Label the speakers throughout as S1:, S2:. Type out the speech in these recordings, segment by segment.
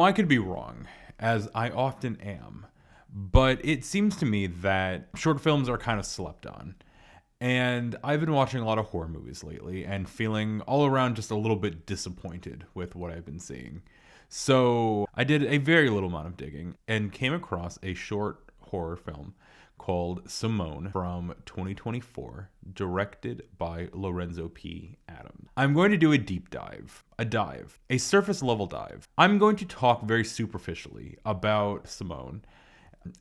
S1: I could be wrong, as I often am, but it seems to me that short films are kind of slept on. And I've been watching a lot of horror movies lately and feeling all around just a little bit disappointed with what I've been seeing. So I did a very little amount of digging and came across a short horror film called Simone from 2024, directed by Lorenzo P. Adams. I'm going to do a deep dive, a surface level dive. I'm going to talk very superficially about Simone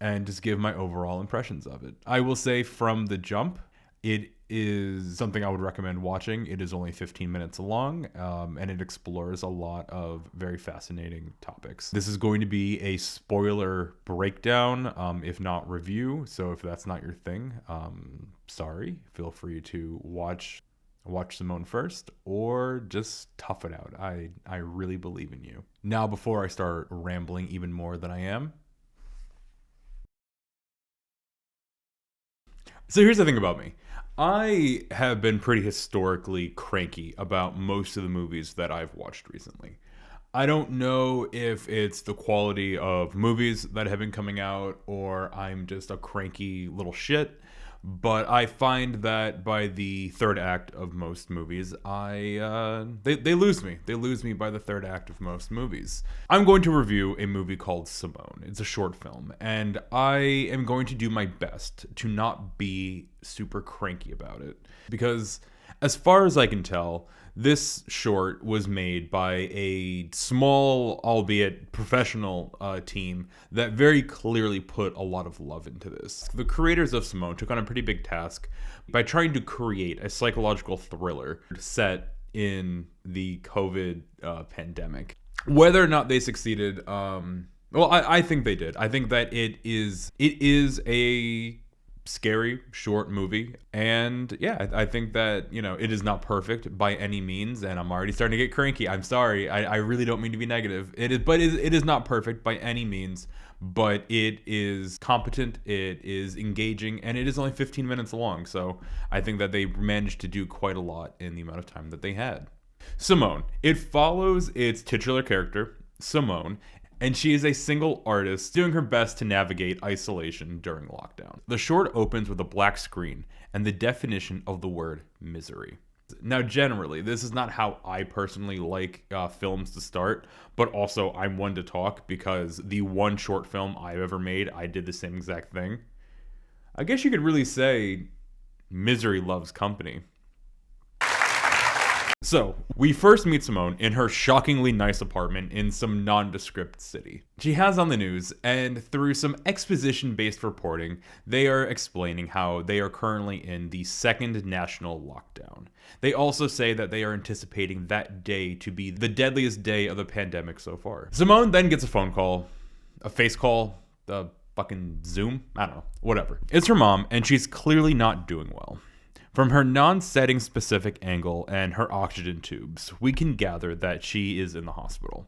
S1: and just give my overall impressions of it. I will say from the jump, it is something I would recommend watching. It is only 15 minutes long, and it explores a lot of very fascinating topics. This is going to be a spoiler breakdown, if not review. So if that's not your thing, sorry. Feel free to watch Simone first, or just tough it out. I really believe in you. Now, before I start rambling even more than I am, so here's the thing about me. I have been pretty historically cranky about most of the movies that I've watched recently. I don't know if it's the quality of movies that have been coming out or I'm just a cranky little shit, but I find that by the third act of most movies, they lose me. They lose me by the third act of most movies. I'm going to review a movie called Simone. It's a short film, and I am going to do my best to not be super cranky about it, because as far as I can tell, this short was made by a small, albeit professional team that very clearly put a lot of love into this. The creators of Simone took on a pretty big task by trying to create a psychological thriller set in the COVID pandemic. Whether or not they succeeded, I think they did. I think that it is a scary short movie, and yeah, I think that it is not perfect by any means, and I'm already starting to get cranky. I'm sorry. I really don't mean to be negative. It is not perfect by any means, but it is competent, it is engaging, and it is only 15 minutes long, so I think that they managed to do quite a lot in the amount of time that they had. Simone. It follows its titular character, Simone, and she is a single artist doing her best to navigate isolation during lockdown. The short opens with a black screen and the definition of the word misery. Now, generally, this is not how I personally like films to start, but also I'm one to talk because the one short film I've ever made, I did the same exact thing. I guess you could really say misery loves company. So, we first meet Simone in her shockingly nice apartment in some nondescript city. She has on the news, and through some exposition-based reporting, they are explaining how they are currently in the second national lockdown. They also say that they are anticipating that day to be the deadliest day of the pandemic so far. Simone then gets a phone call, a face call, the fucking Zoom? I don't know, whatever. It's her mom, and she's clearly not doing well. From her non-setting specific angle and her oxygen tubes, we can gather that she is in the hospital.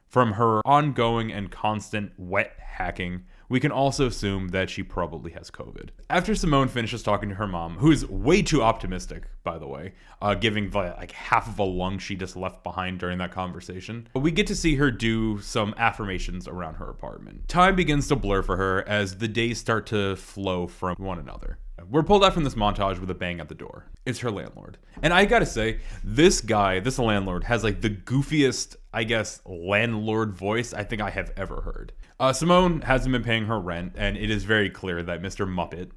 S1: From her ongoing and constant wet hacking, we can also assume that she probably has COVID. After Simone finishes talking to her mom, who is way too optimistic, by the way, giving like half of a lung she just left behind during that conversation, we get to see her do some affirmations around her apartment. Time begins to blur for her as the days start to flow from one another. We're pulled out from this montage with a bang at the door. It's her landlord. And I gotta say, this landlord, has like the goofiest, I guess, landlord voice I think I have ever heard. Simone hasn't been paying her rent, and it is very clear that Mr. Muppet,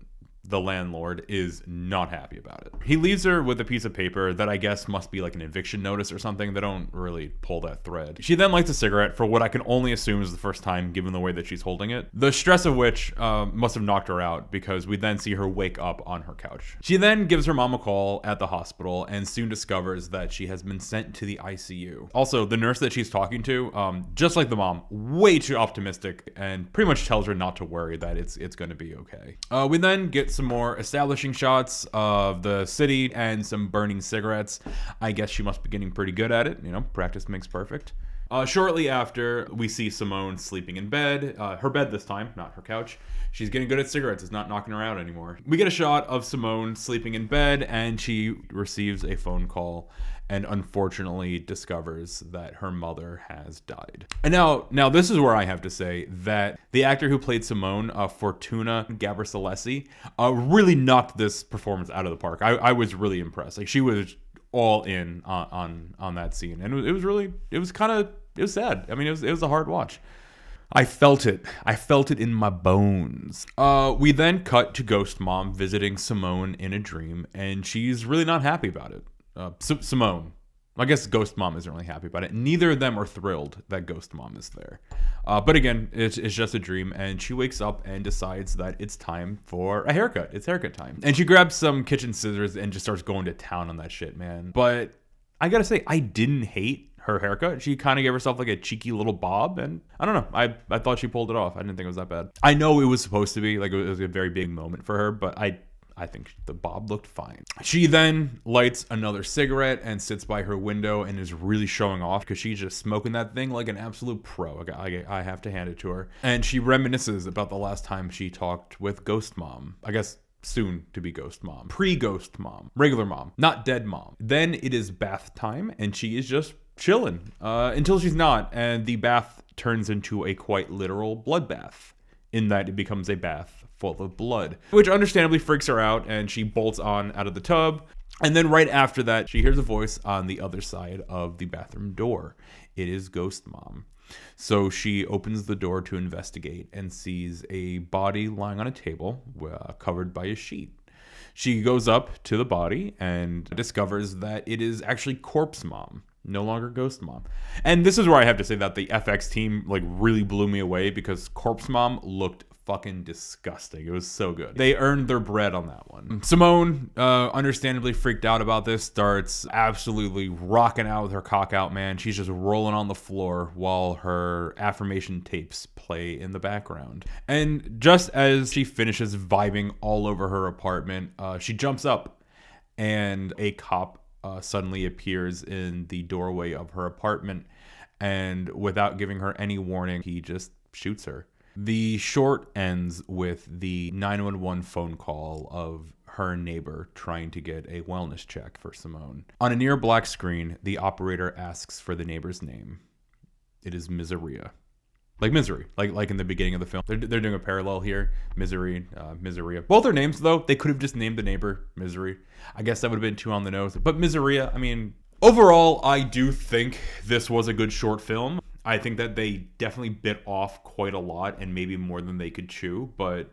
S1: the landlord, is not happy about it. He leaves her with a piece of paper that I guess must be like an eviction notice or something. They don't really pull that thread. She then lights a cigarette for what I can only assume is the first time given the way that she's holding it. The stress of which must have knocked her out because we then see her wake up on her couch. She then gives her mom a call at the hospital and soon discovers that she has been sent to the ICU. Also, the nurse that she's talking to, just like the mom, way too optimistic and pretty much tells her not to worry, that it's going to be okay. We then get some more establishing shots of the city and some burning cigarettes. I guess she must be getting pretty good at it. Practice makes perfect. Shortly after, we see Simone sleeping in bed, her bed this time, not her couch. She's getting good at cigarettes. It's not knocking her out anymore. We get a shot of Simone sleeping in bed, and she receives a phone call and unfortunately discovers that her mother has died. And now this is where I have to say that the actor who played Simone, Fortuna Gabricelesi, really knocked this performance out of the park. I was really impressed. Like, she was all in on that scene, and it was sad. I mean, it was a hard watch. I felt it. I felt it in my bones. We then cut to Ghost Mom visiting Simone in a dream, and she's really not happy about it. Simone. I guess Ghost Mom isn't really happy about it. Neither of them are thrilled that Ghost Mom is there. But again, it's just a dream, and she wakes up and decides that it's time for a haircut. It's haircut time. And she grabs some kitchen scissors and just starts going to town on that shit, man. But I gotta say, I didn't hate her haircut. She kind of gave herself like a cheeky little bob, and I don't know. I thought she pulled it off. I didn't think it was that bad. I know it was supposed to be like it was a very big moment for her, but I think the bob looked fine. She then lights another cigarette and sits by her window and is really showing off because she's just smoking that thing like an absolute pro. I have to hand it to her. And she reminisces about the last time she talked with Ghost Mom. I guess soon to be Ghost Mom. Pre-Ghost Mom. Regular Mom. Not dead Mom. Then it is bath time, and she is just chilling until she's not. And the bath turns into a quite literal bloodbath, in that it becomes a bath full of blood, which understandably freaks her out, and she bolts on out of the tub. And then right after that, she hears a voice on the other side of the bathroom door. It is Ghost Mom. So she opens the door to investigate and sees a body lying on a table covered by a sheet. She goes up to the body and discovers that it is actually Corpse Mom, no longer Ghost Mom. And this is where I have to say that the FX team like really blew me away, because Corpse Mom looked fucking disgusting. It was so good. They earned their bread on that one. Simone, understandably freaked out about this, starts absolutely rocking out with her cock out, man. She's just rolling on the floor while her affirmation tapes play in the background. And just as she finishes vibing all over her apartment, she jumps up, and a cop suddenly appears in the doorway of her apartment, and without giving her any warning, he just shoots her. The short ends with the 911 phone call of her neighbor trying to get a wellness check for Simone. On a near black screen, the operator asks for the neighbor's name. It is Miseria. Like Misery, like in the beginning of the film. They're doing a parallel here. Misery, Miseria. Both their names, though, they could have just named the neighbor Misery. I guess that would have been too on the nose. But Miseria, I mean, overall, I do think this was a good short film. I think that they definitely bit off quite a lot, and maybe more than they could chew. But,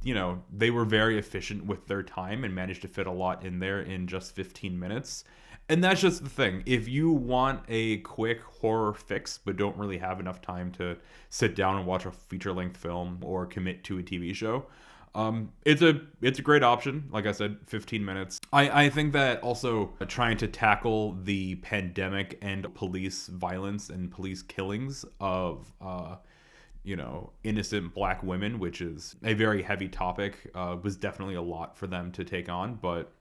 S1: you know, they were very efficient with their time and managed to fit a lot in there in just 15 minutes. And that's just the thing. If you want a quick horror fix but don't really have enough time to sit down and watch a feature-length film or commit to a TV show, it's a great option. Like I said, 15 minutes. I think that also trying to tackle the pandemic and police violence and police killings of innocent black women, which is a very heavy topic, was definitely a lot for them to take on. But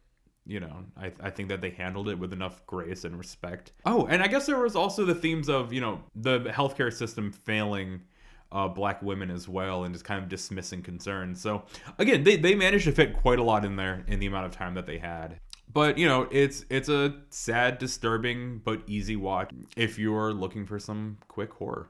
S1: I think that they handled it with enough grace and respect. Oh, and I guess there was also the themes of, the healthcare system failing black women as well, and just kind of dismissing concerns. So again, they managed to fit quite a lot in there in the amount of time that they had. But it's a sad, disturbing, but easy watch if you're looking for some quick horror.